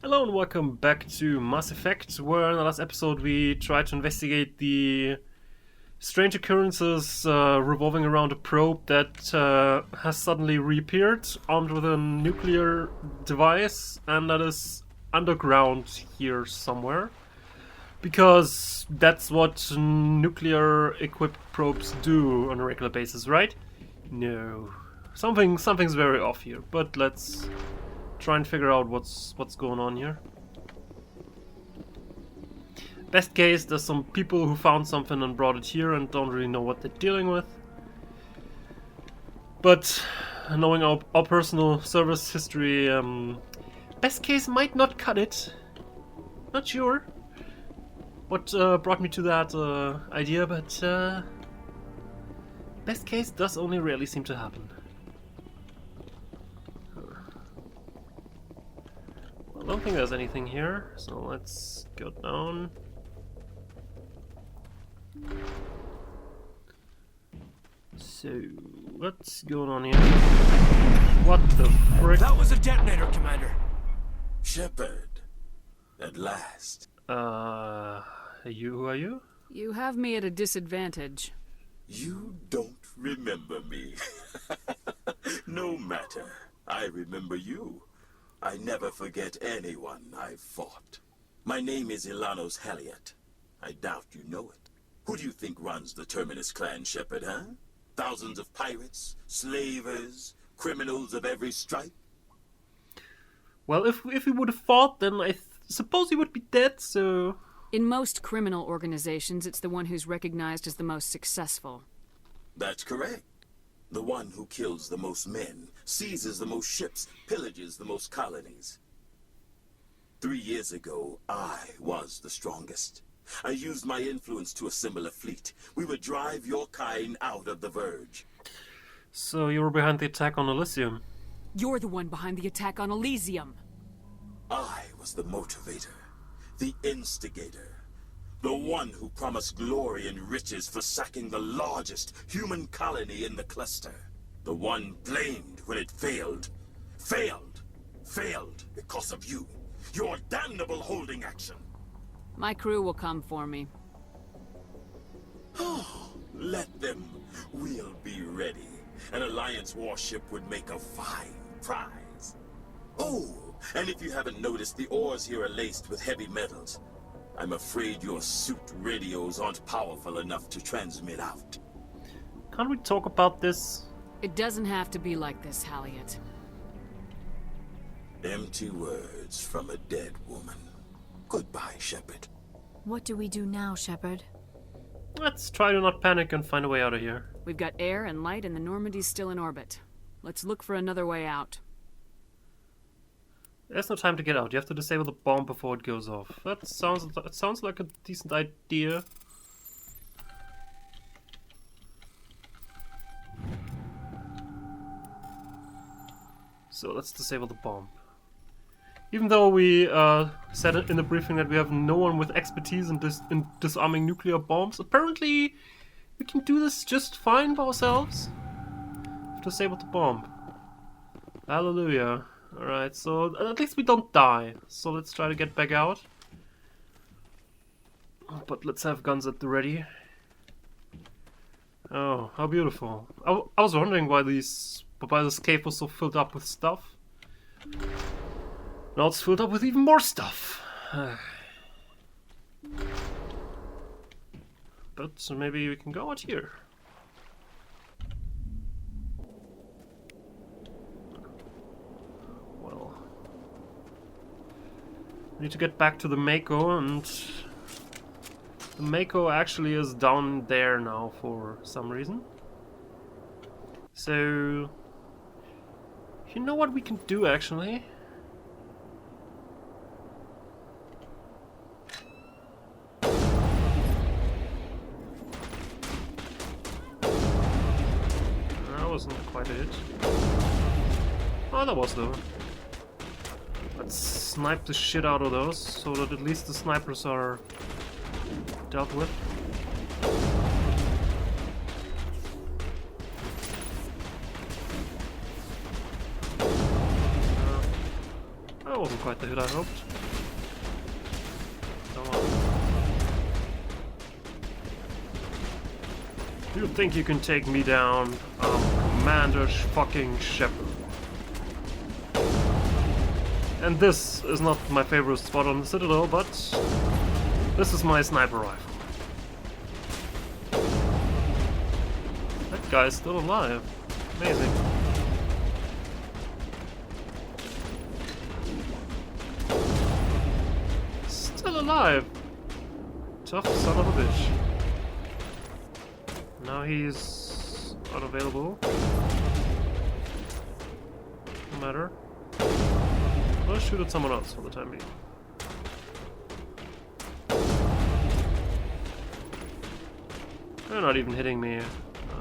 Hello and welcome back to Mass Effect, where in the last episode we tried to investigate the strange occurrences revolving around a probe that has suddenly reappeared, armed with a nuclear device, and that is underground here somewhere. Because that's what nuclear-equipped probes do on a regular basis, right? No. Something's very off here, but let's try and figure out what's going on here. Best case, there's some people who found something and brought it here and don't really know what they're dealing with. But knowing our personal service history, best case might not cut it. Not sure what brought me to that idea, but best case does only rarely seem to happen. I don't think there's anything here, so let's go down. So, what's going on here? What the frick? That was a detonator, Commander. Shepard, at last. Who are you? You have me at a disadvantage. You don't remember me. No matter. I remember you. I never forget anyone I've fought. My name is Ilanos Halliot. I doubt you know it. Who do you think runs the Terminus clan, Shepard, huh? Thousands of pirates, slavers, criminals of every stripe? Well, if we would have fought, then I suppose he would be dead, so... In most criminal organizations, it's the one who's recognized as the most successful. That's correct. The one who kills the most men, seizes the most ships, pillages the most colonies. 3 years ago, I was the strongest. I used my influence to assemble a fleet. We would drive your kind out of the Verge. So you were behind the attack on Elysium. You're the one behind the attack on Elysium. I was the motivator, the instigator. The one who promised glory and riches for sacking the largest human colony in the cluster. The one blamed when it failed. Failed because of you. Your damnable holding action. My crew will come for me. Let them. We'll be ready. An Alliance warship would make a fine prize. Oh, and if you haven't noticed, the ores here are laced with heavy metals. I'm afraid your suit radios aren't powerful enough to transmit out. Can't we talk about this? It doesn't have to be like this, Halliot. Empty words from a dead woman. Goodbye, Shepard. What do we do now, Shepard? Let's try to not panic and find a way out of here. We've got air and light and the Normandy's still in orbit. Let's look for another way out. There's no time to get out. You have to disable the bomb before it goes off. That sounds like a decent idea. So let's disable the bomb. Even though we said it in the briefing that we have no one with expertise in disarming nuclear bombs, apparently we can do this just fine by ourselves. Disable the bomb. Hallelujah. Alright, so at least we don't die. So let's try to get back out. But let's have guns at the ready. Oh, how beautiful. I was wondering why this cave was so filled up with stuff. Now it's filled up with even more stuff. But maybe we can go out here. We need to get back to the Mako, and the Mako actually is down there now for some reason. So, you know what we can do actually? That wasn't quite a hit. Oh, that was though. Let's snipe the shit out of those, so that at least the snipers are dealt with. That wasn't wasn't quite the hit I hoped. Come on. You think you can take me down? Commander fucking Shepard. And this is not my favorite spot on the Citadel, but this is my sniper rifle. That guy's still alive. Amazing. Still alive. Tough son of a bitch. Now he's unavailable. No matter. Let's shoot at someone else for the time being. They're not even hitting me.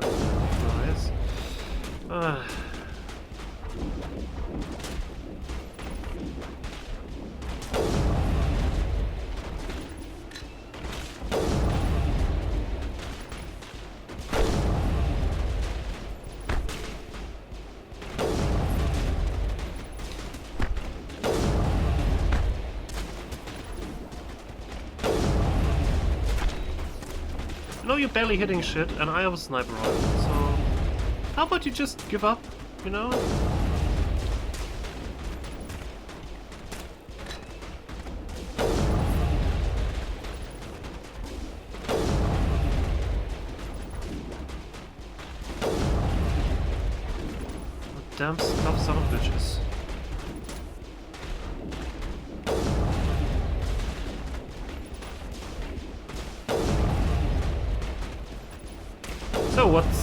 Guys. I know you're barely hitting shit, and I have a sniper rifle, so how about you just give up, you know? Damn tough son of bitches.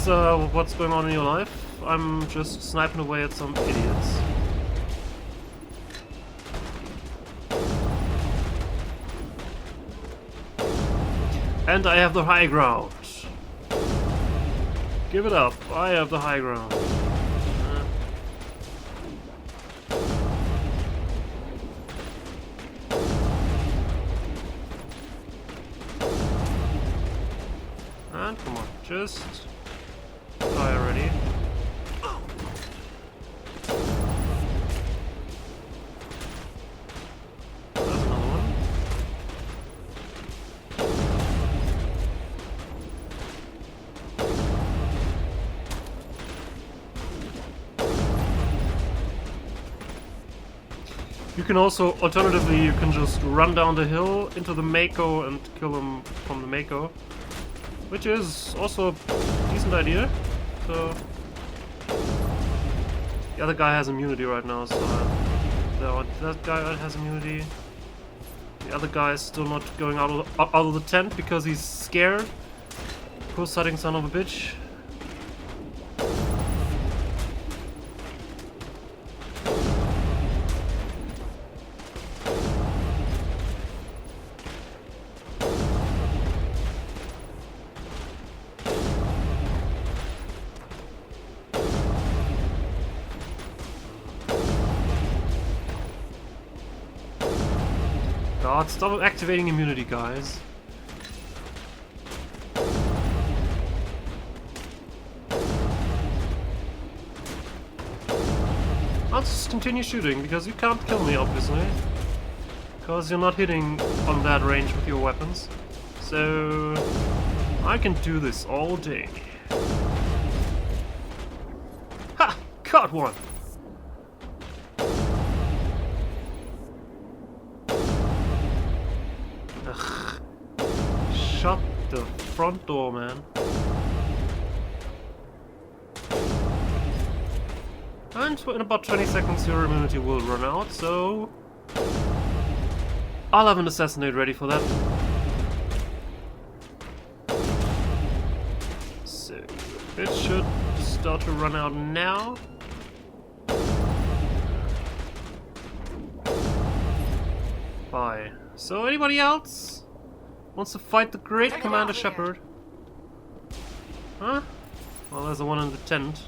So what's going on in your life? I'm just sniping away at some idiots. And I have the high ground. Give it up. I have the high ground. And come on, just die already. That's another one. You can also, alternatively, you can just run down the hill into the Mako and kill him from the Mako, which is also a decent idea. So the other guy has immunity right now, so that guy has immunity. The other guy is still not going out of the tent because he's scared. Poor sucking son of a bitch. God, stop activating immunity, guys. I'll just continue shooting, because you can't kill me, obviously. Because you're not hitting on that range with your weapons. So I can do this all day. Ha! Caught one! Ugh. Shut the front door, man. And in about 20 seconds your immunity will run out, so I'll have an assassinate ready for that. So it should start to run out now. Bye. So anybody else wants to fight the great Commander Shepard? Huh? Well, there's the one in the tent.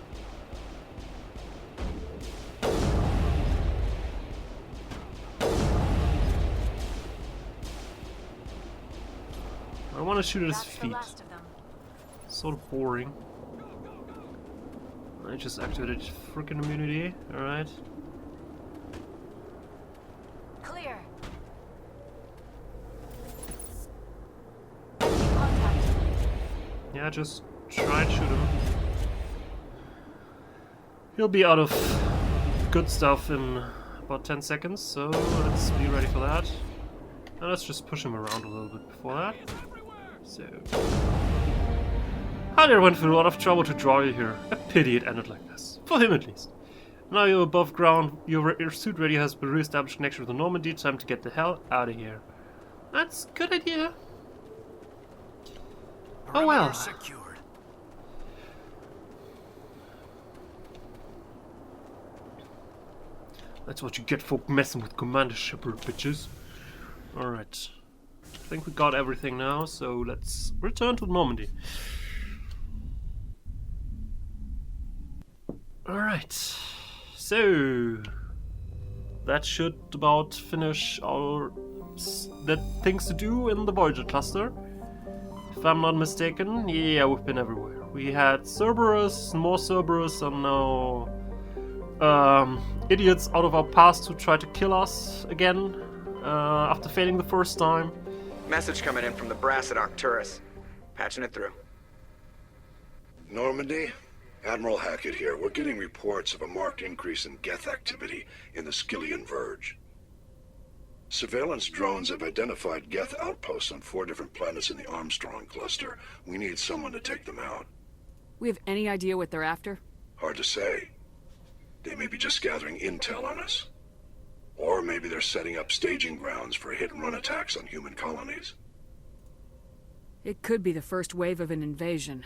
I want to shoot at his feet. Sort of boring. I just activated freaking immunity. Alright. Yeah, just try and shoot him. He'll be out of good stuff in about 10 seconds, so let's be ready for that. Now let's just push him around a little bit before that. So... Hylier went through a lot of trouble to draw you here. A pity it ended like this. For him at least. Now you're above ground, your suit radio has been re-established connection with the Normandy. Time to get the hell out of here. That's a good idea. Oh well. Secured. That's what you get for messing with Commander Shepard, bitches. Alright. I think we got everything now, so let's return to Normandy. Alright. So... that should about finish our the things to do in the Voyager cluster. If I'm not mistaken, yeah, we've been everywhere. We had Cerberus, more Cerberus, and now... idiots out of our past who try to kill us again after failing the first time. Message coming in from the brass at Arcturus. Patching it through. Normandy? Admiral Hackett here. We're getting reports of a marked increase in Geth activity in the Skyllian Verge. Surveillance drones have identified Geth outposts on 4 different planets in the Armstrong cluster. We need someone to take them out. We have any idea what they're after? Hard to say. They may be just gathering intel on us. Or maybe they're setting up staging grounds for hit-and-run attacks on human colonies. It could be the first wave of an invasion.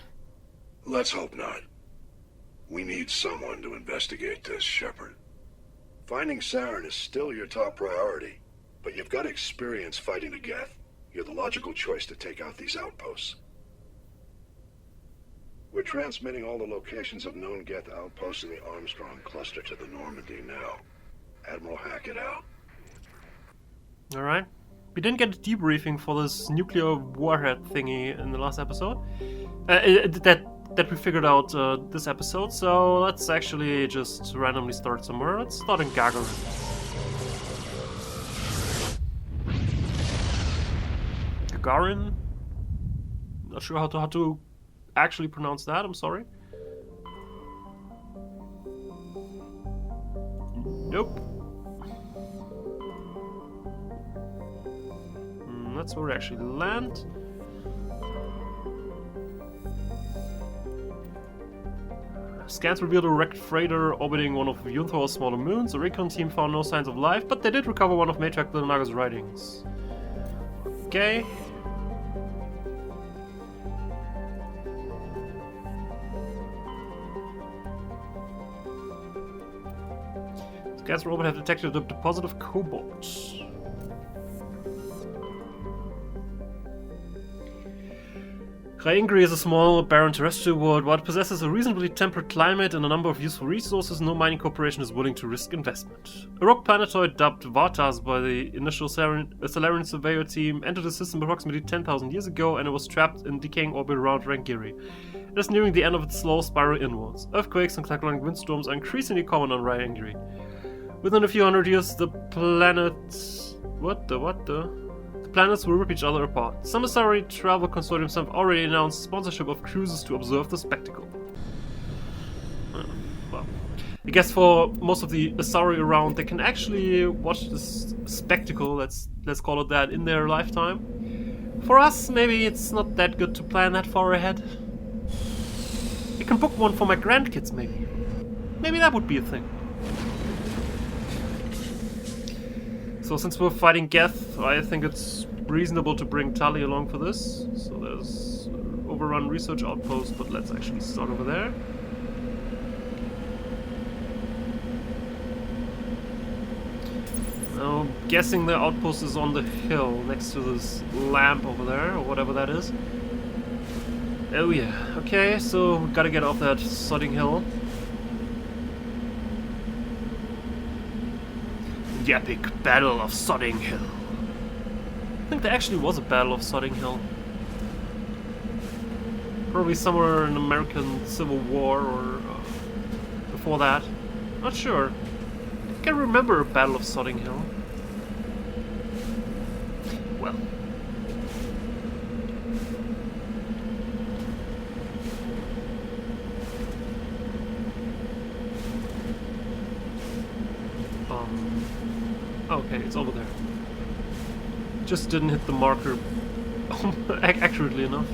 Let's hope not. We need someone to investigate this, Shepard. Finding Saren is still your top priority, but you've got experience fighting the Geth. You're the logical choice to take out these outposts. We're transmitting all the locations of known Geth outposts in the Armstrong cluster to the Normandy now. Admiral Hackett out. Alright. We didn't get a debriefing for this nuclear warhead thingy in the last episode. That we figured out this episode, so let's actually just randomly start somewhere. Let's start in Gagarin. Gagarin? Not sure how to actually pronounce that, I'm sorry. Nope. That's where we actually land. Scans revealed a wrecked freighter orbiting one of Yunthor's smaller moons. The recon team found no signs of life, but they did recover one of Matriarch Lilnaga's writings. Okay. Scans robot have detected a deposit of cobalt. Raingri is a small, barren terrestrial world. While it possesses a reasonably temperate climate and a number of useful resources, no mining corporation is willing to risk investment. A rock planetoid dubbed Vartas by the initial Salarian surveyor team entered the system approximately 10,000 years ago, and it was trapped in decaying orbit around Rangiri. It is nearing the end of its slow spiral inwards. Earthquakes and cyclonic windstorms are increasingly common on Rangiri. Within a few hundred years, the planets... The planets will rip each other apart. Some Asari travel consortiums have already announced sponsorship of cruises to observe the spectacle. Well, I guess for most of the Asari around, they can actually watch this spectacle, let's call it that, in their lifetime. For us, maybe it's not that good to plan that far ahead. I can book one for my grandkids, maybe. Maybe that would be a thing. So since we're fighting Geth, I think it's reasonable to bring Tali along for this. So there's Overrun Research Outpost, but let's actually start over there. Now, I'm guessing the outpost is on the hill next to this lamp over there, or whatever that is. Oh yeah, okay, so we gotta get off that sodding hill. The epic Battle of Sodding Hill. I think there actually was a Battle of Sodding Hill. Probably somewhere in American Civil War or before that. Not sure. I can't remember a Battle of Sodding Hill. Well. Okay, it's over there. Just didn't hit the marker accurately enough.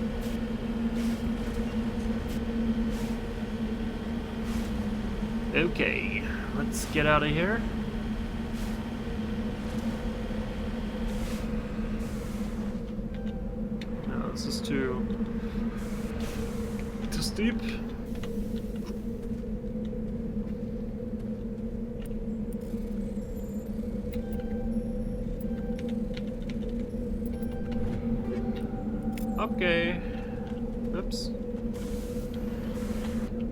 Okay, let's get out of here. No, this is too steep. Okay. Oops.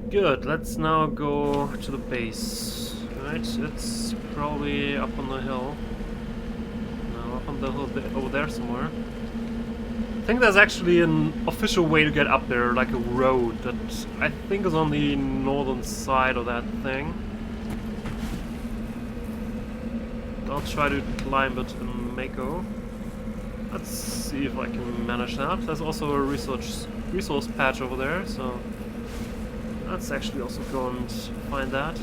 Good, let's now go to the base. Right, it's probably up on the hill. No, up on the hill over there somewhere. I think there's actually an official way to get up there, like a road that I think is on the northern side of that thing. I'll try to climb it in Mako. Let's see if I can manage that. There's also a resource patch over there, so let's actually also go and find that.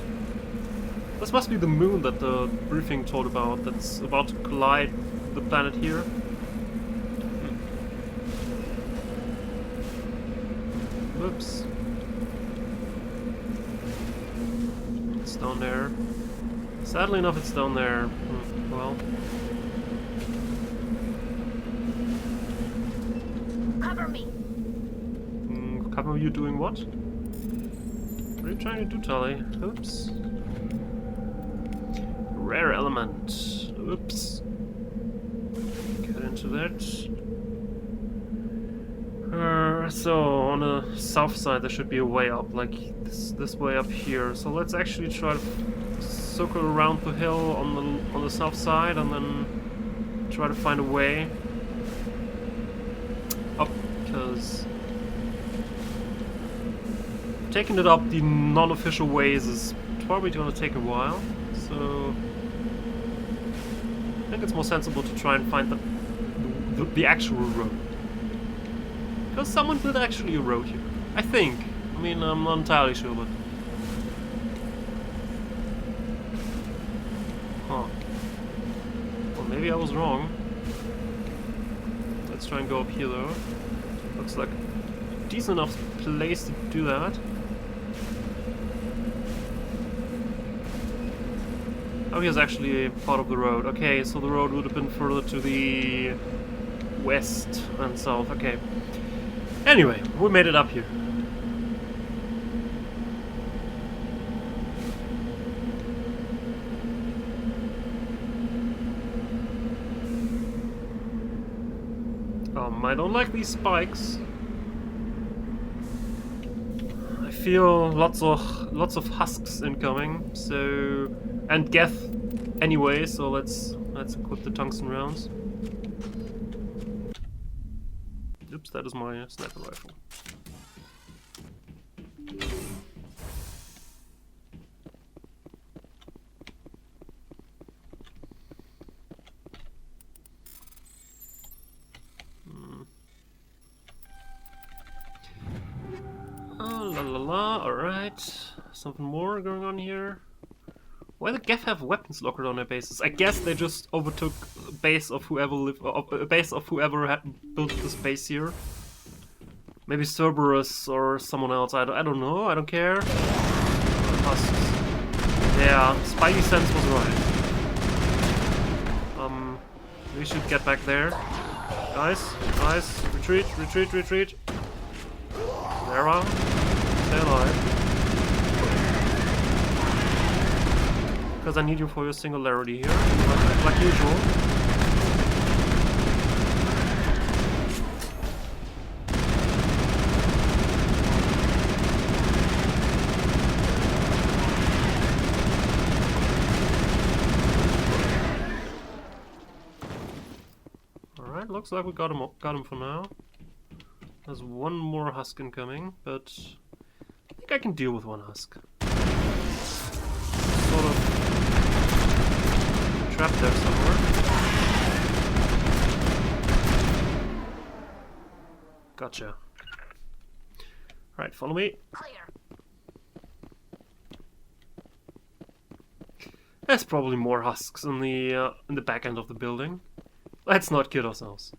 This must be the moon that the briefing told about, that's about to collide the planet here. Whoops. It's down there. Sadly enough, it's down there. Well. Cover me. Cover you doing what? What are you trying to do, Tali? Oops. Rare element. Oops. Get into that. So on the south side there should be a way up, like this way up here. So let's actually try to circle around the hill on the south side and then try to find a way up, because taking it up the non-official ways is probably going to take a while. So I think it's more sensible to try and find the actual road. Because someone built actually a road here. I think. I mean, I'm not entirely sure, but... Huh. Well, maybe I was wrong. Let's try and go up here, though. Looks like a decent enough place to do that. Oh, here's actually a part of the road. Okay, so the road would have been further to the west and south. Okay. Anyway, we made it up here. I don't like these spikes. I feel lots of husks incoming. So, and Geth anyway. So let's equip the tungsten rounds. Oops, that is my sniper rifle. Oh, la la la, alright. Something more going on here. Why do Geth have weapons locked on their bases? I guess they just overtook a base of whoever had built this base here. Maybe Cerberus or someone else. I don't know. I don't care. Husks. Yeah, Spidey sense was right. We should get back there, guys. Retreat. Vera, stay alive. Because I need you for your singularity here, like usual. Alright, looks like we got him for now. There's one more husk incoming, but I think I can deal with one husk. Sort of trapped there somewhere. Gotcha. Alright, follow me. Clear. There's probably more husks in the back end of the building. Let's not kid ourselves.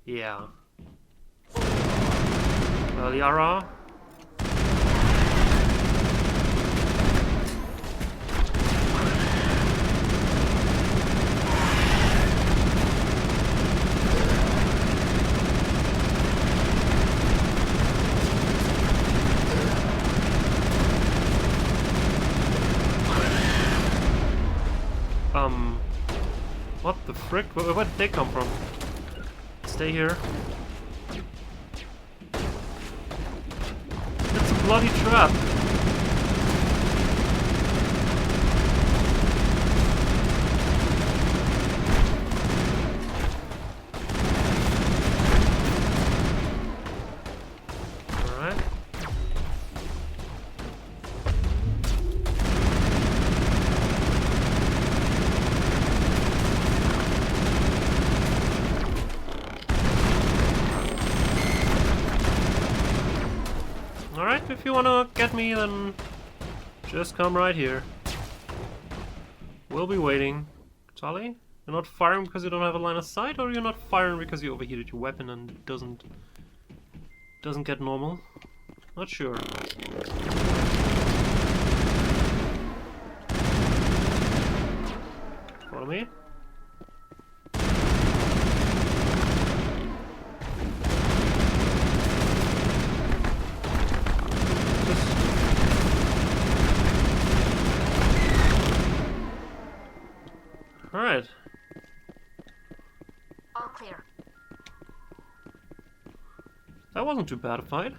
Yeah. Well, Yara. What the frick? Where did they come from? Stay here. It's a bloody trap. Alright. Alright, if you wanna get me, then just come right here. We'll be waiting. Charlie, you're not firing because you don't have a line of sight, or you're not firing because you overheated your weapon and it doesn't get normal? Not sure. Follow me. Alright. All clear. That wasn't too bad a fight.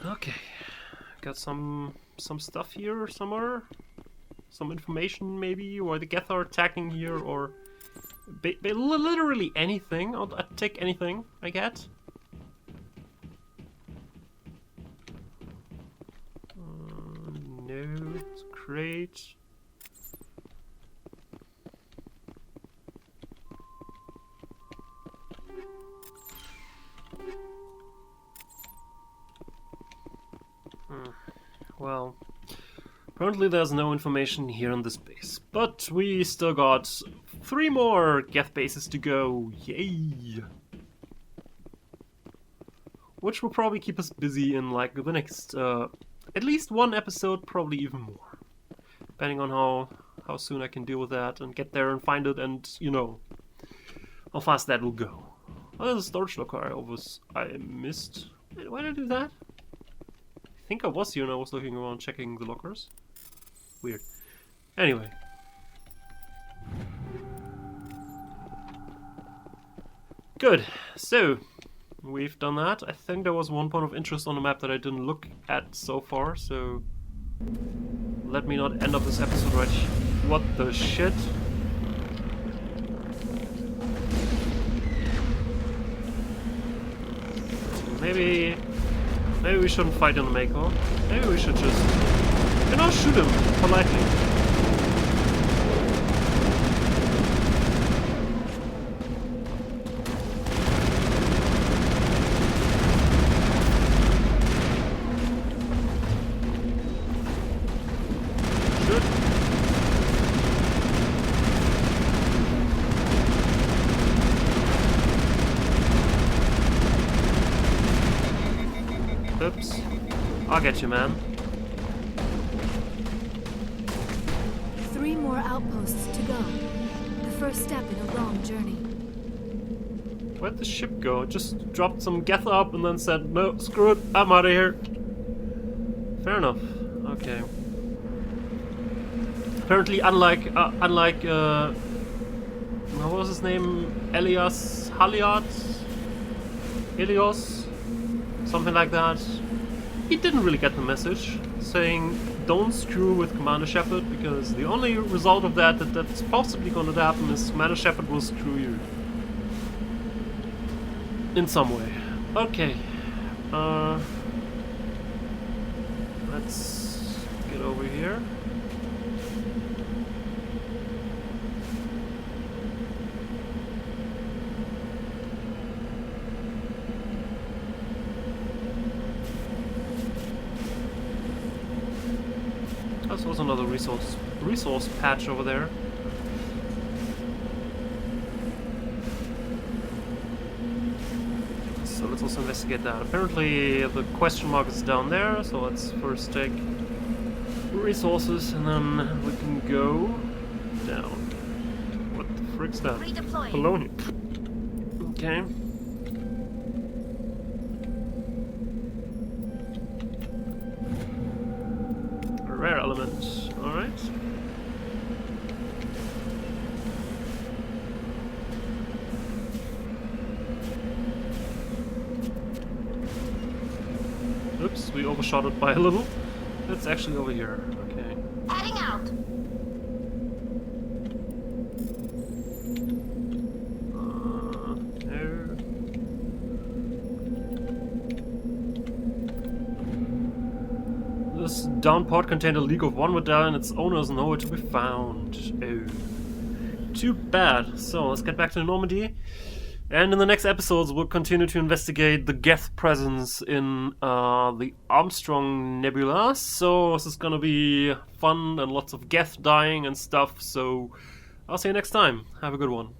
Okay. Got some stuff here somewhere. Some information maybe, or the Geth are attacking here, or literally anything. I'd take anything I get. No, it's great. Well, apparently there's no information here on this base, but we still got 3 more Geth bases to go. Yay! Which will probably keep us busy in like the next at least one episode, probably even more, depending on how soon I can deal with that and get there and find it, and you know how fast that will go. Oh, there's a storage locker I missed. Why did I do that? I think I was here and I was looking around checking the lockers. Weird. Anyway. Good. So, we've done that. I think there was one point of interest on the map that I didn't look at so far, so let me not end up this episode right here. What the shit? Maybe we shouldn't fight in the Mako. Maybe we should just, you know, shoot him politely. Shoot. Oops. I'll get you, man. 3 more outposts to go. The first step in a long journey. Where'd the ship go? It just dropped some Geth up and then said, no, screw it, I'm out of here. Fair enough. Okay. Apparently, unlike what was his name? Elias Haliot? Helios? Something like that. He didn't really get the message, saying don't screw with Commander Shepard, because the only result of that's possibly going to happen is Commander Shepard will screw you. In some way. Okay. Let's get over here. There's also another resource patch over there. So let's also investigate that. Apparently the question mark is down there, so let's first take resources and then we can go down. What the frick's that? Bologna. Okay. A rare element. Alright. Oops, we overshot it by a little. It's actually over here. Okay. Heading out. No. This down pod contained a League of One medallion. Its owner is nowhere to be found. Oh. Too bad. So let's get back to Normandy. And in the next episodes, we'll continue to investigate the Geth presence in the Armstrong Nebula. So this is gonna be fun and lots of Geth dying and stuff. So I'll see you next time. Have a good one.